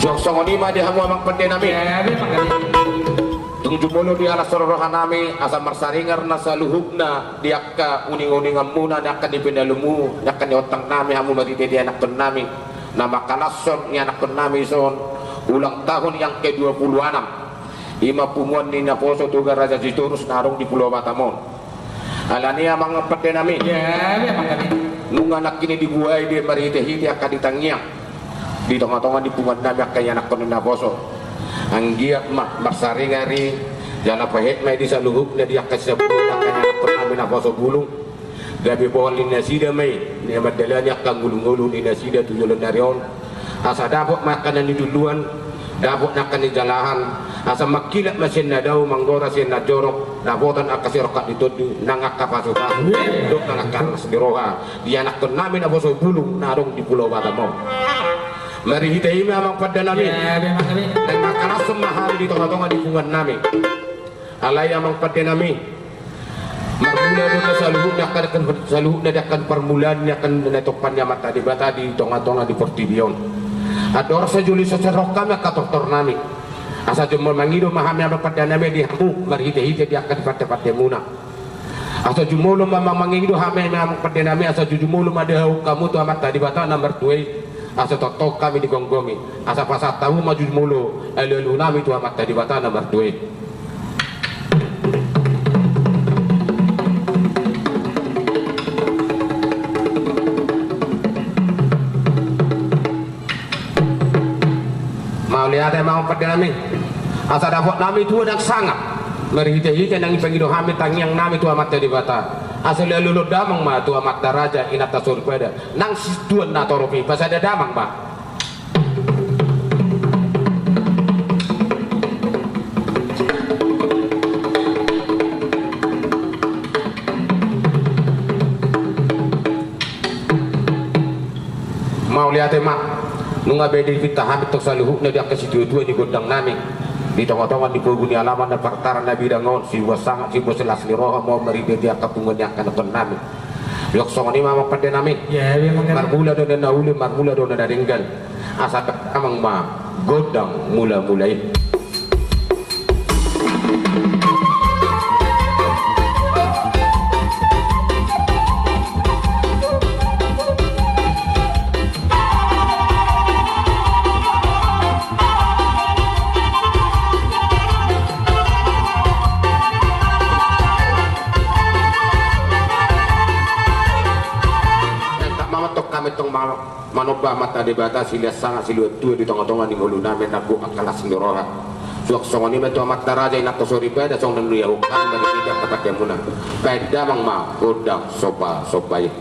Suak songonima di hamu amang pende nami. Tung jumulo di alas sororohan nami asa marsaringar na sa luhugna di akka uning-uningan muna na akan dipindalumu na akan diotang nami hamu matiti di anak pun nami na makalason ni anak pun nami son ulang tahun yang ke-26 ima pumuan ni Naposo tuga Raja Siturus narong di Pulau Batamon alani amang pende nami nung anak kini dibuai di marite-hiti akan ditangiang di tengah-tengah di pumuan nami akan anak pun Naposo ang giat marsaringari jana pahit may di sa luhub na di akas sa puta kanya namin ako sa bulong gabi po ang linasida may niya madala niya kang gulong-gulong linasida tuyulong na riyon asa dapot makanan ni duluan dapot na kanidalahan asa magkilat masin na daw manggora sin na jorok dapotan akasirokat dito nangakapasukan dok nangakalas di roha di anak ko namin ako sa bulong narong di Pulau Batamon. Mari kita ini amang pada nami dan makanan semahal di tengah-tengah di bungan nami alai amang pada nami marmula dona saluhuk akan saluhuk akan permulaan akan menetopannya mata di bata di tengah-tengah di Portibion ador sejuli secerok kami kator nami asa jumol mangido mahami amang pada nami di hamu mari kita akan pada muna asa jumolo mamang mangido hame amang pada nami asa jumolo madau kamu tu amat di bata nomor 2 asa totok kami digonggongi asa pasat tahu maju mulu elu nami tu amat tadi bata nomor 2 mau lihat emang pada nami asa dapat nami tu ada sangat merihite-hite nang ipangido hamit tangiang nami tu amat tadi bata asal lulu damang ma tu amat raja inata surpeda nang situan na toropi pas ada damang ma mau lihat emak nunga bedi kita hamit tok saluhuk na dia ke situ di gondang nami di tengah-tengah di pulguni alaman dan pertara nabi dangon si sangat si selas li roha mau meride dia kapungan yang akan nami yok songon ima mau pada nami marmula dan nauli marmula dan daringgan asa amang ma godang mula-mulai manobah mata debata sila sangat siluet tua di tengah-tengah di hulu namin nabu akalas ndoroha suak songon ini tu amat daraja inak tosori pada song dan liya ukan dari tidak tempat yang muna baik damang ma godang sopai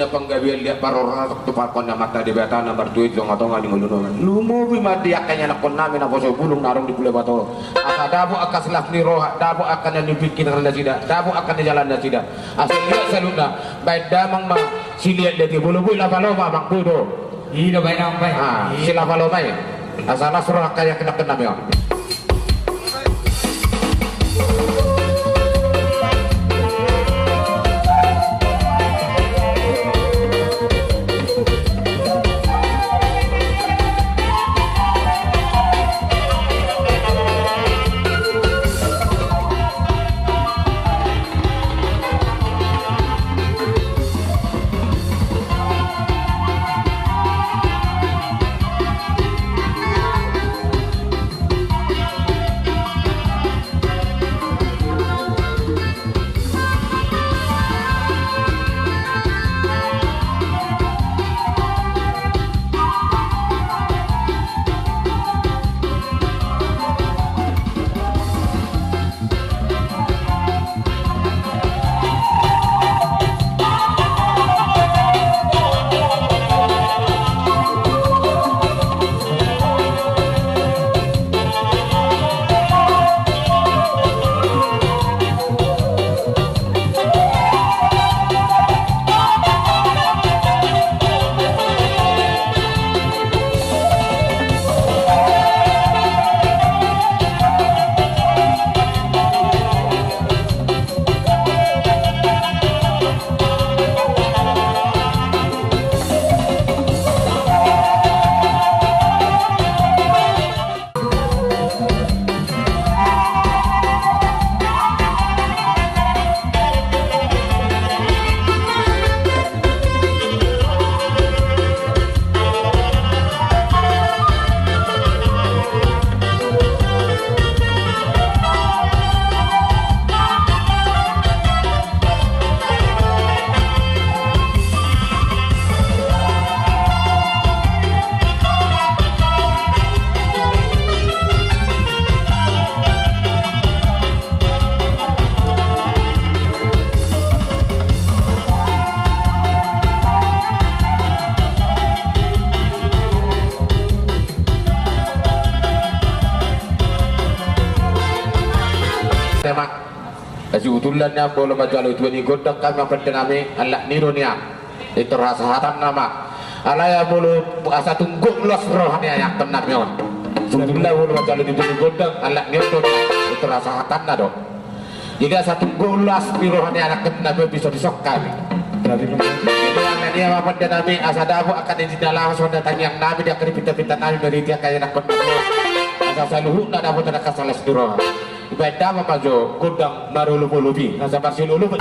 panggabian lihat parora waktu pakon na mata di bata nomor 2 tong-tongan di ngulungan lumo bi madia kanya nakon namin na boso bulong narong di Pulau Bato asa dabo akas laf ni roha dabo akan na dibikin randa sida dabo akan na jalan na sida asa lihat saluna baik damang ma siliat dari bulu-bulu lapa-lapa bang pudo ino baik nang baik sila palo baik asa nasroh kaya kena mi tulannya boleh majalu itu ni godang kami pendenami alak nirunia itu rasa hatan nama alaya boleh asa tunggu los rohani yang tenang yon tulan boleh majalu itu ni godang alak nirunia itu rasa hatan nado jika satu golas di rohani anak kena bisa disokkan dari dia apa pendenami asa dabu akan di dalam sonda tanya nabi dia akan dipinta-pinta nabi beri dia kayak nak kena asa saluhu nak dapat ada kasalas di roh beda apa jo godang marulu-lubi asa barsilulu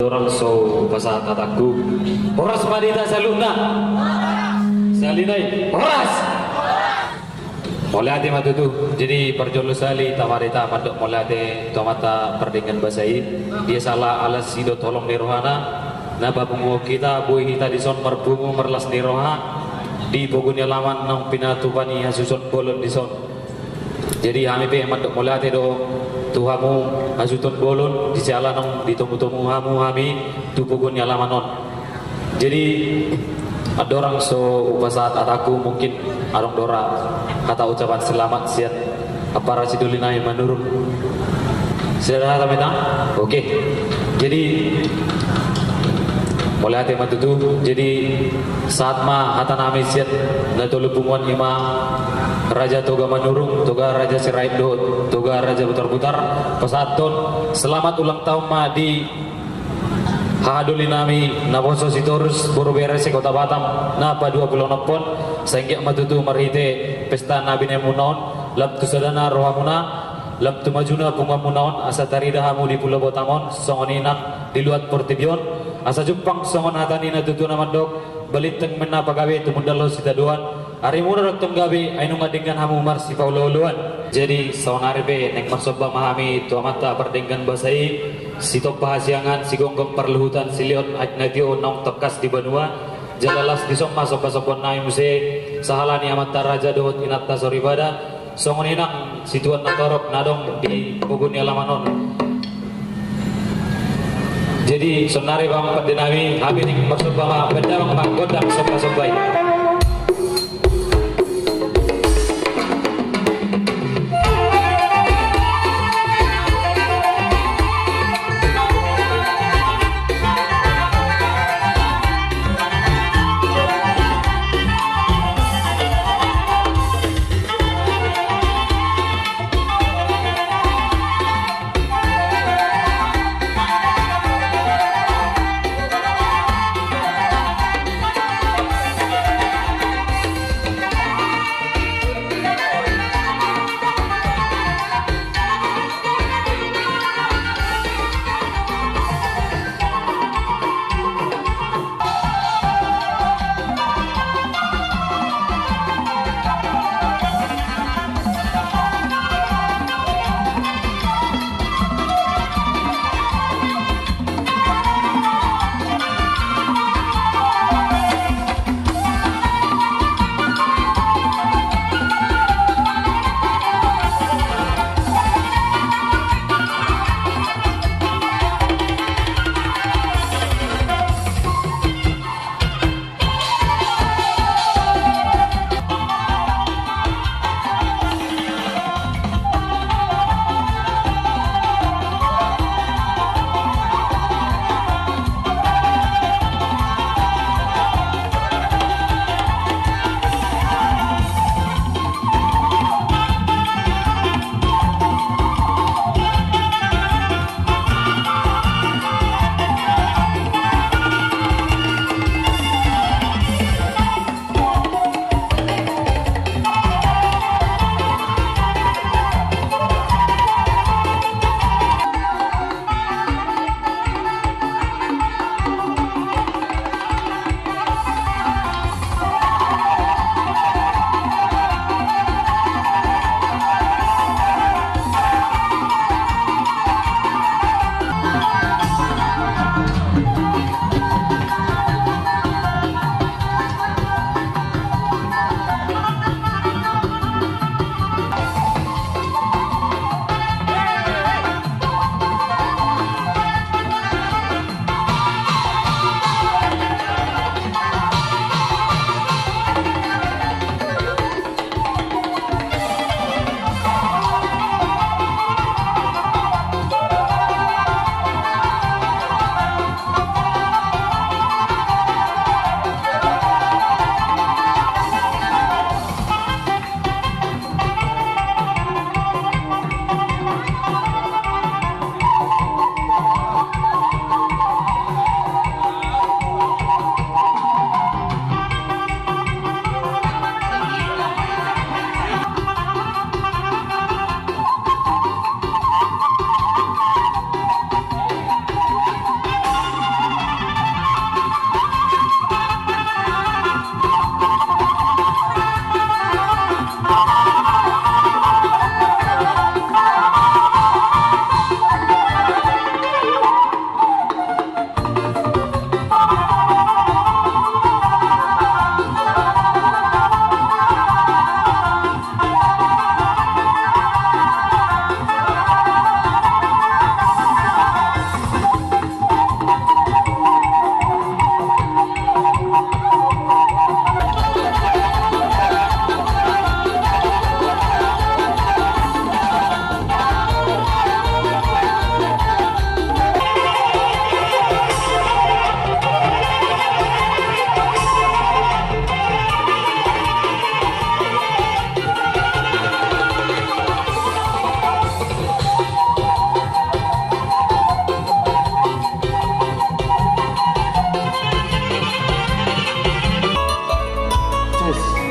Orang so pasat ataku horas padita saluna salinai horas molate matutu jadi perjolo sali tamarita madok molate tomata perdingan basai dia salah alas sido tolong di rohana napa bungo kita boy kita di son perbungu merlas di roha di bogunya laman nang pinatu pani hasuson bolon di son jadi kami pe madok molate do tuhamu asuton bolon di jalan ditunggu-tunggu hamu kami tupugun nyalamanon jadi ada orang so upasat ataku mungkin arong dora kata ucapan selamat siat apa rasidulinai menurun saudara tametang oke jadi mulai hati matutu jadi saat ma hata nami siat natolu punguan ima Raja Toga Manurung, Toga Raja Siraido, Toga Raja Putar-Putar, Pesaton, selamat ulang tahun ma di Hahaduli nami Naboso Sitorus, Borobere se Kota Batam, Napa 20 nopon, Sengge matutu marite pesta Nabi Nemunaon, Lab Tusadana Rohamuna, Lab Tumajuna Pungamunaon, Asa Tarida Hamu di Pulau Botamon, Songoninak di Luat Portibion, Asa Jepang Songon Hatanina Tutu Namandok, Baliteng Mena Pagawe Tumundalo Sitaduan, hari muna raktong gabi ay nung adinggan hamumar si Pauloluan. Jadi saunarbe nek masoba mahami tuamata pardenggan basai si topah siangan si gonggong perluhutan si liot ajnatio nong tekas di Banua jalalas di sok masok pasopon naim se sahalani amata raja dohot inatta soribada songon inang si tuan natorok nadong di pugun lamanon. Jadi sonare bang pendenami kami nek masoba ma pendamang manggodang sopa-sopai. Yesus.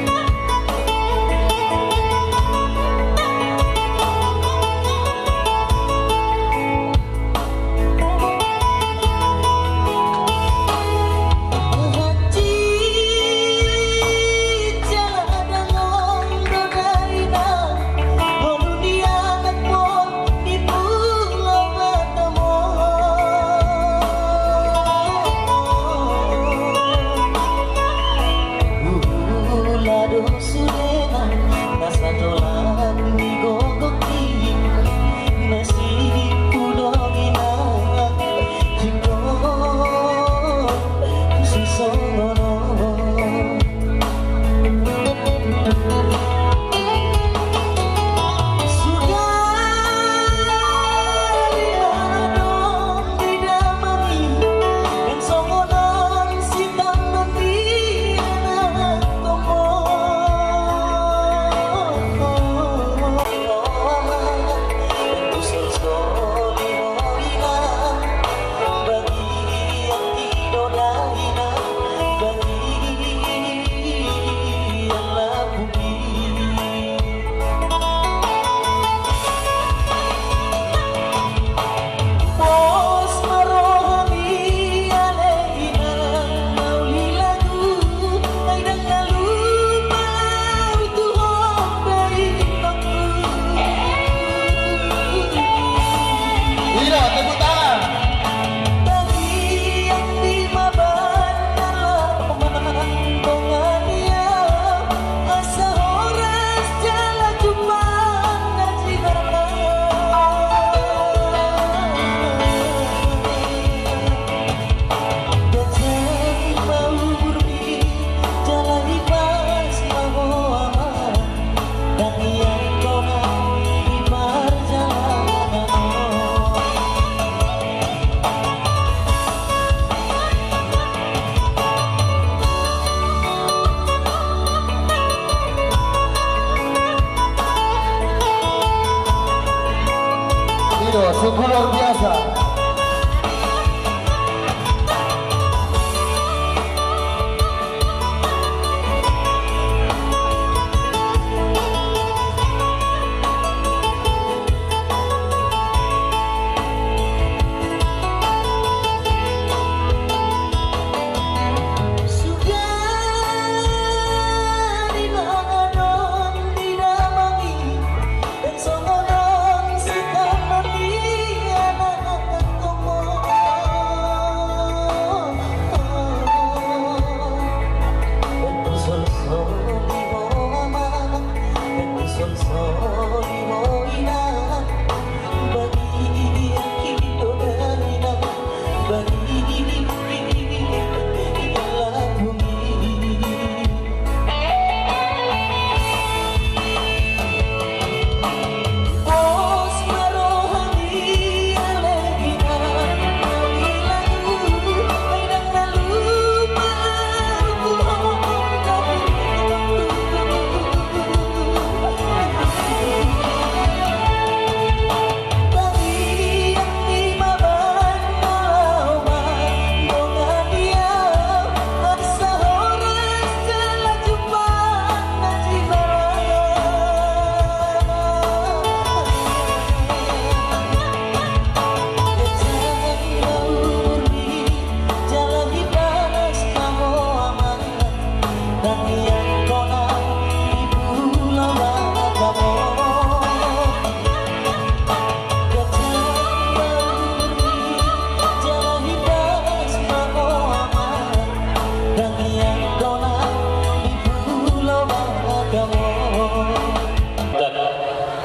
Sungguh luar biasa.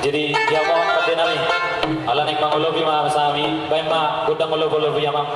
Jadi dia mohon pada nami ala nek mangolobi ma sami bae ma gudang olobi ya mang.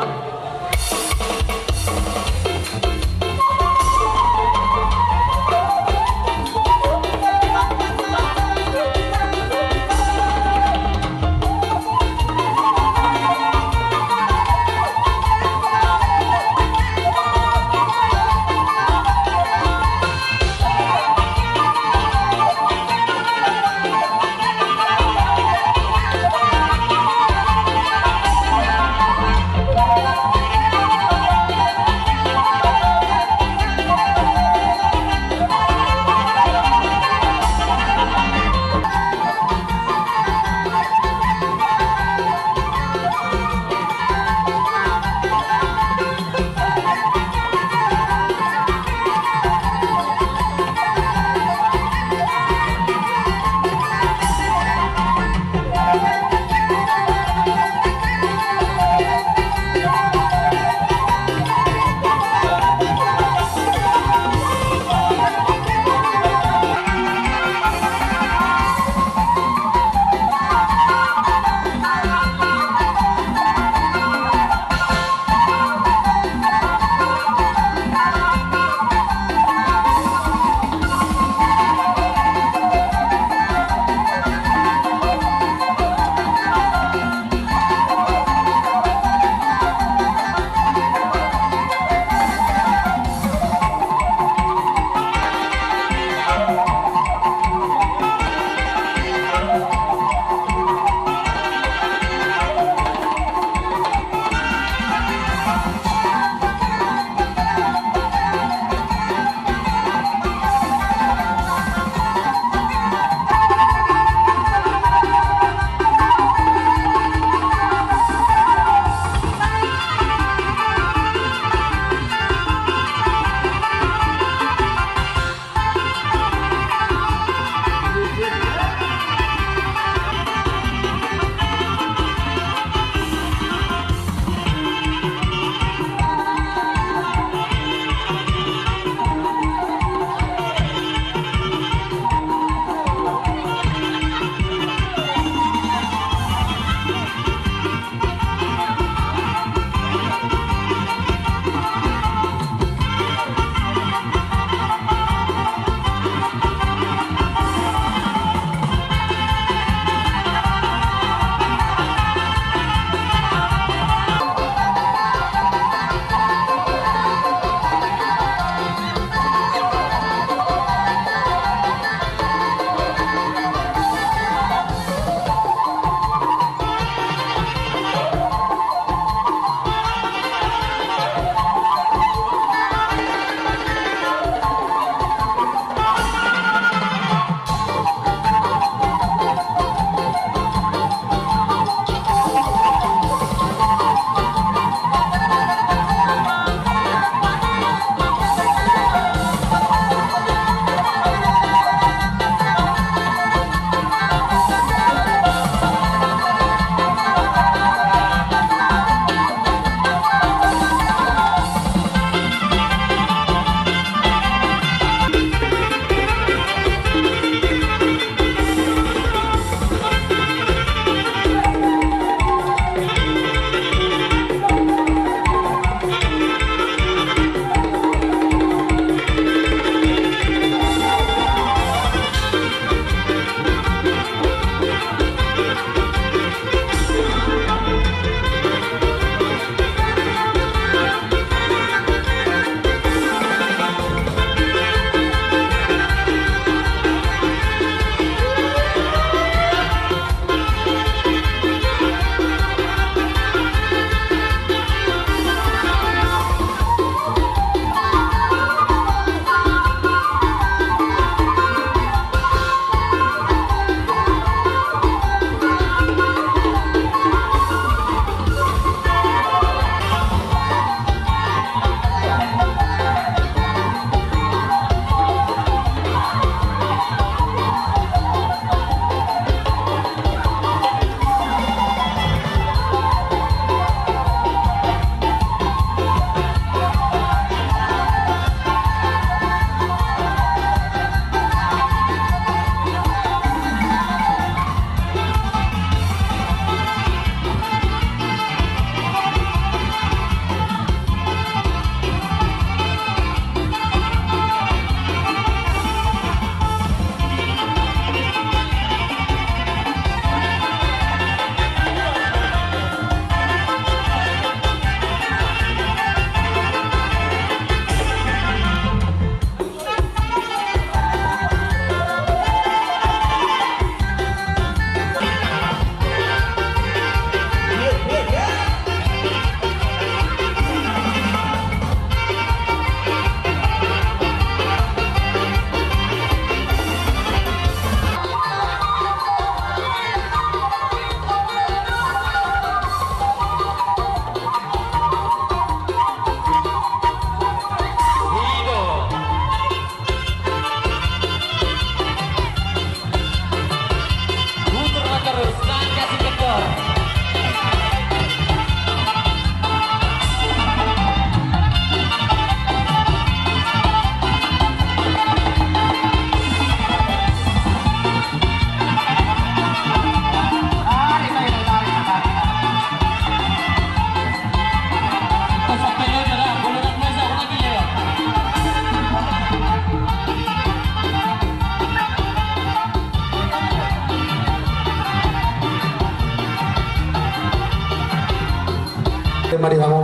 mari kamu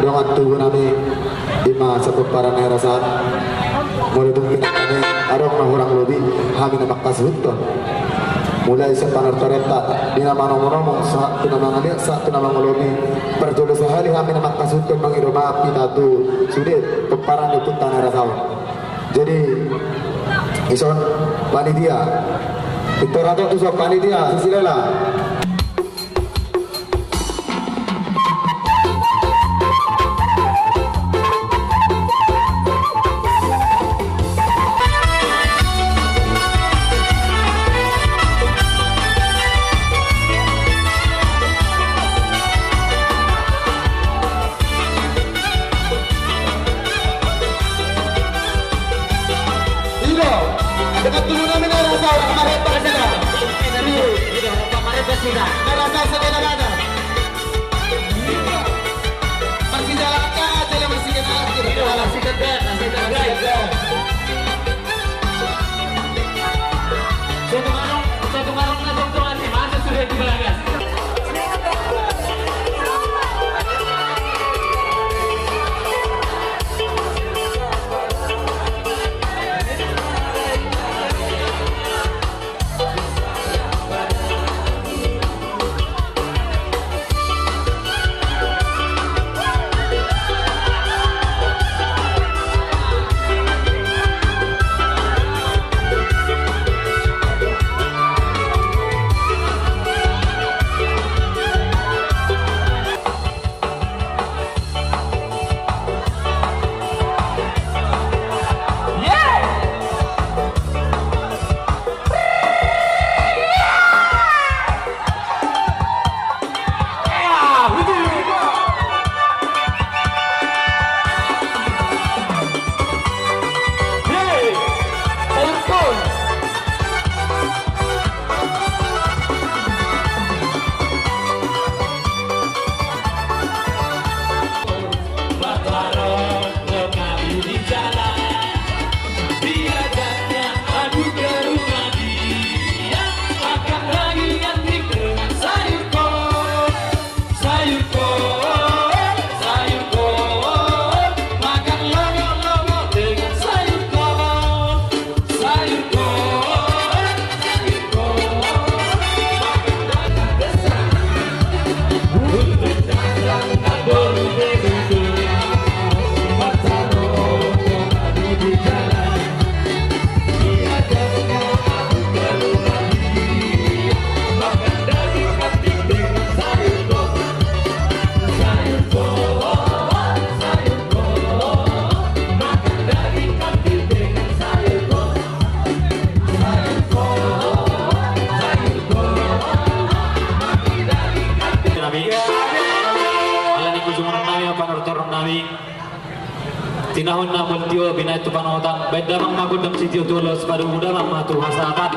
dongan tubuh nami ima satu para nerasaat mulai mungkin kami arong na orang lebih kami na makasutton mulai sa panartareta di nama nomor sa tunamang alia sa tunamang lobi perjodoh sehari kami na makasutton mangiroma pinatu sulit peparan itu tanah rasawan jadi ison panitia Victor Rato tu panitia sisilela. Dekat dulu namin na rasa orang kemarin Persida. Kemarin Persida. Narasa sa mana? Persida lang ka aja yang masih kena. Masih kena. Satu marong na dokter si masa sudah dibelagas. Tinahon na multiyo binay tu panotan baik damang magudam sitio tulos pada muda mama tu hasapat.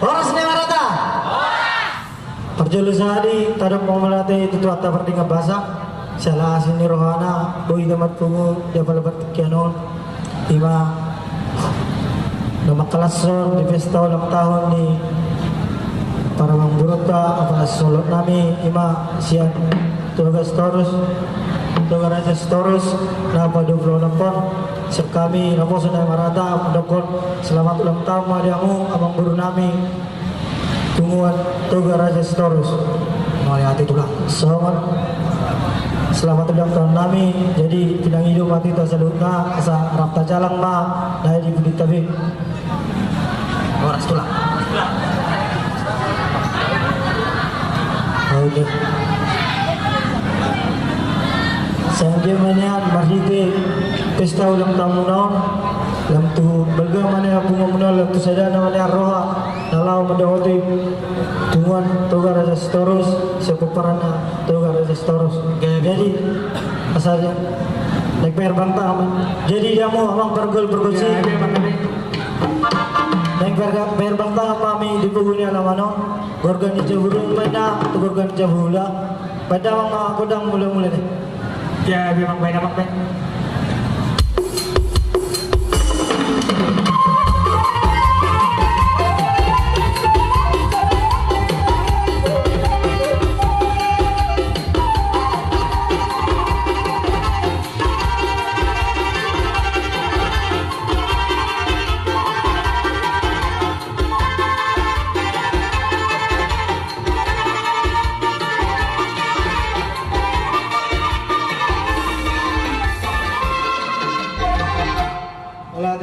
Horas ni Marata. Perjulu sehari tadam mau melatih itu tuata pertingkat bahasa. Salah sini rohana boy damat pungu dia pada bertikianon. Ima nama kelas di pesta ulang tahun ni para mangburuta apa solot nami ima siang tugas torus tugas raja torus nama 26 sekami namo sunai marata mendokon selamat ulang tahun madiamu abang guru nami tungguan tugas raja torus mulai hati tulang selamat ulang tahun nami jadi pinang hidup mati tak salutna asa rapta jalang ma dari di budi tabi horas tulang oke sanjay manian mahrite pesta ulang tahun naon lam tu belga mana bunga muna lam tu sadana mana roha nalau madawati tungguan toga raja storus sepuparana toga raja storus jadi asalnya naik bayar bantang jadi dia mau abang bergol sih naik bayar bantang kami di peguni alamano gorgan di jaburung pada tu gorgan di jabula pada abang kodang mula-mula deh ya memang bayar apa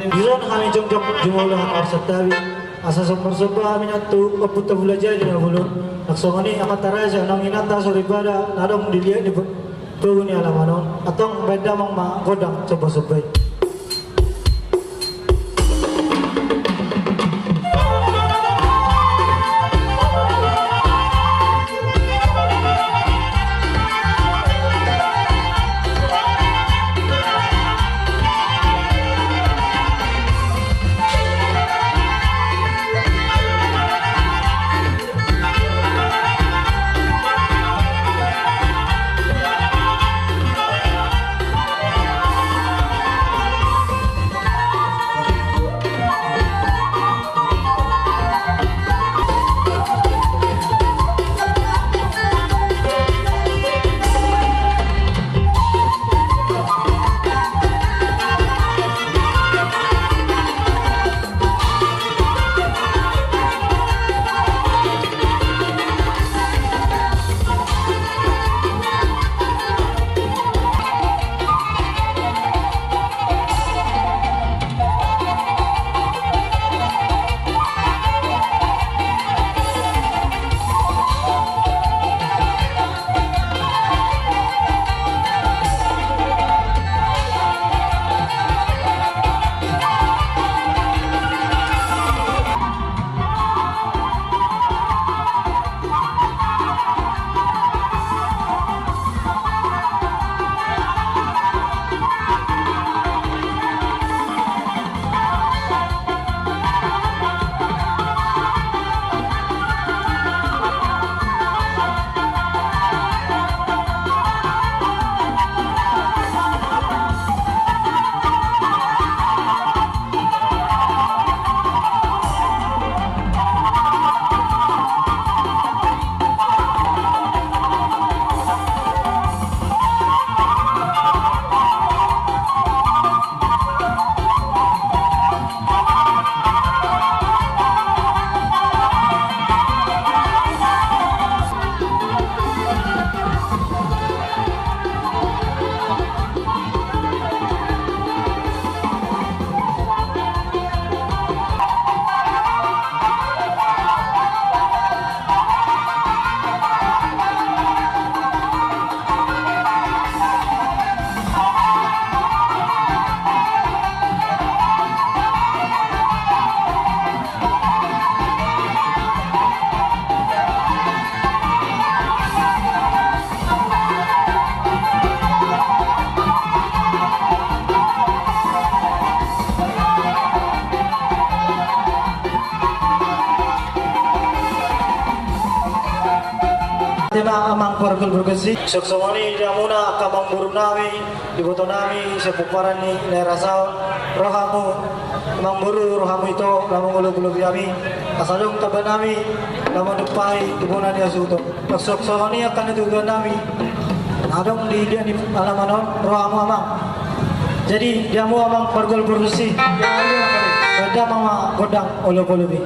Bilang kami jom jumlah arsatawi asa somor-somor kami natu kaputa bulaja di nabulun naksongani akataraja nang inata soribada nadong dilihat di peguni alamanon atau beda mang godang coba-coba na amang pargol bergesi. Soksomani dia muna kamang buru nami, iboto nami sepuparan ni lerasal rohamu, amang buru rohamu itu lamang ulu-ulu kami, asalung taban nami, lamang depai ibunan dia suto. Soksomani akan itu nami, adong di dia ni alamanon rohamu amang. Jadi dia mau amang pargol bergesi, beda mama godang ulu-ulu bi.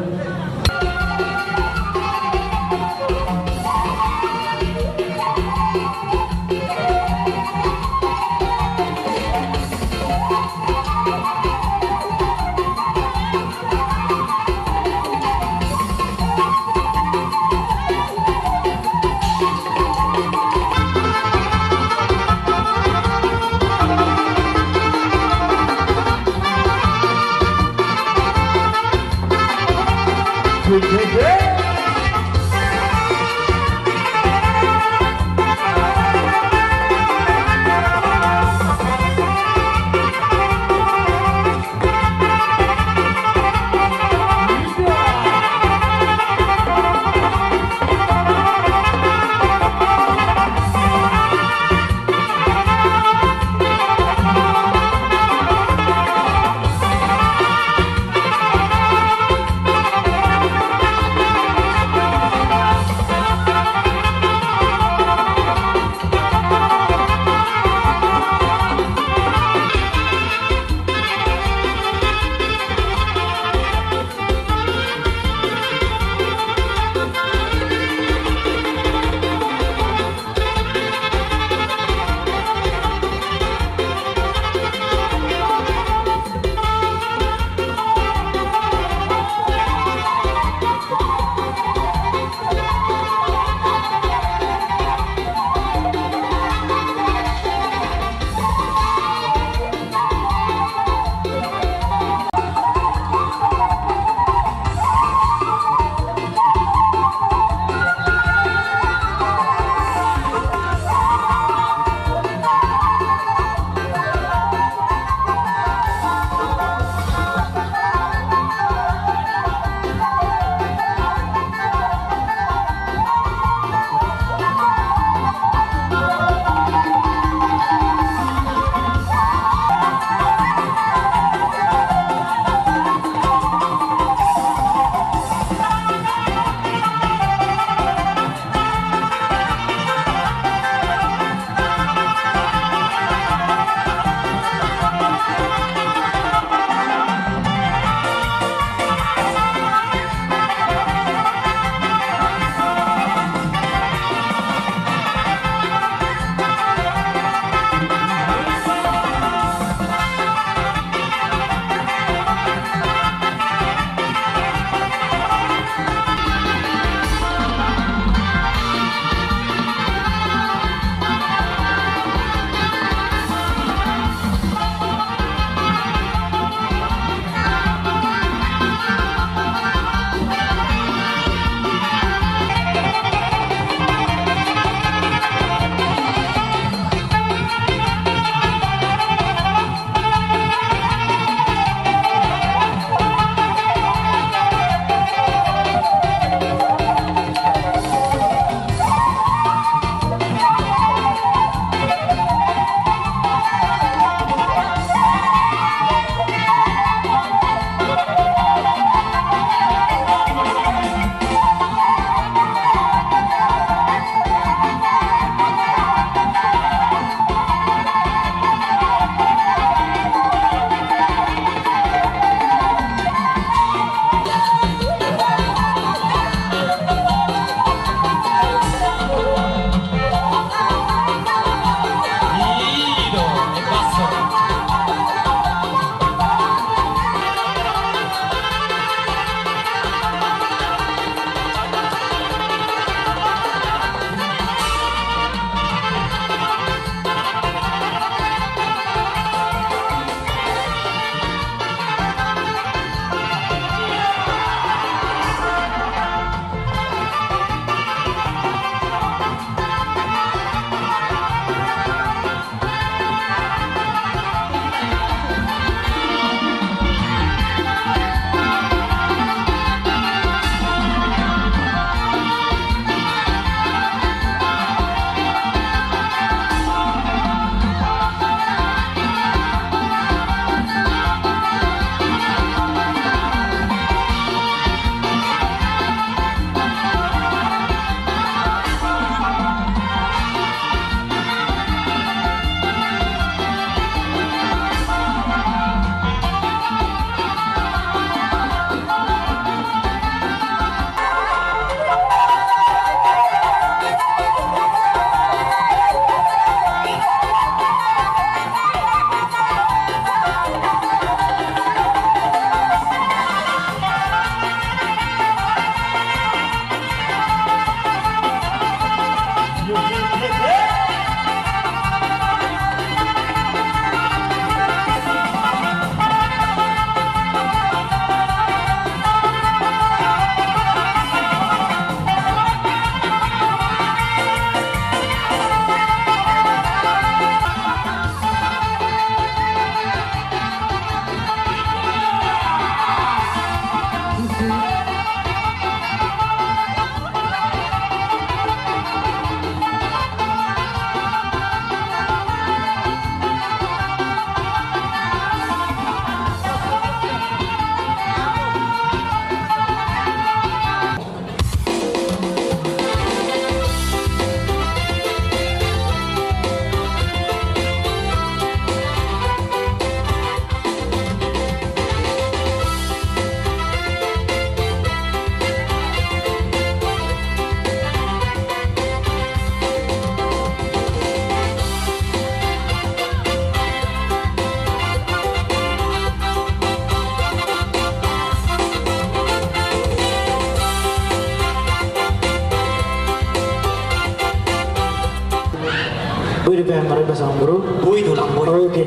Boy, di pa maribas ang bro. Boy tulang boy. Okay.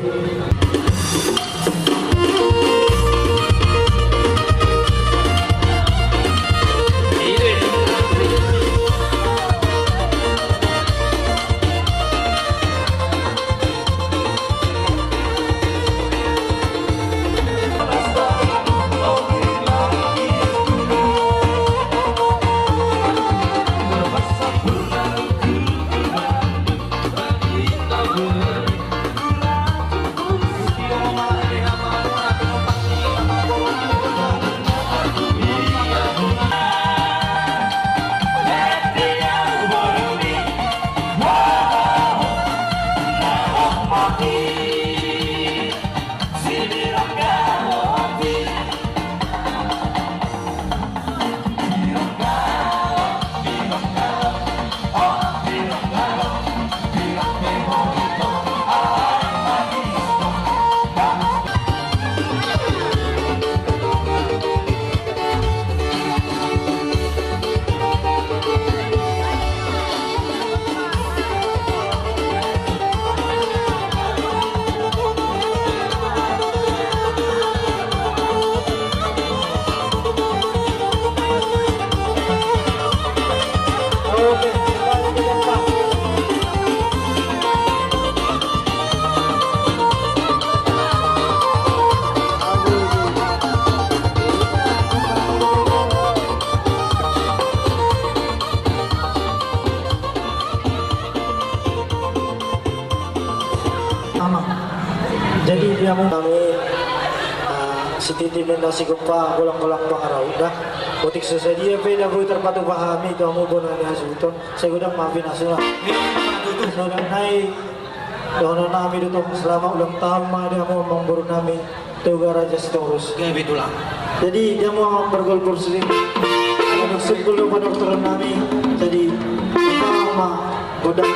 Tama. Jadi dia mo kami si Titi Menda si Gumpa kulang-kulang pangaraw dah. Butik sa dia pe na bro terpatu pahami to mo bono ni hasuton. Segudang maafin asuna. So dan hai dono nami dito selama ulang tahun ma dia mo memburu nami Tuga Raja Sitorus. Gabi tulang. Jadi dia mau bergolpur sering. Untuk sebelum pada turun nami. Jadi kita mau godang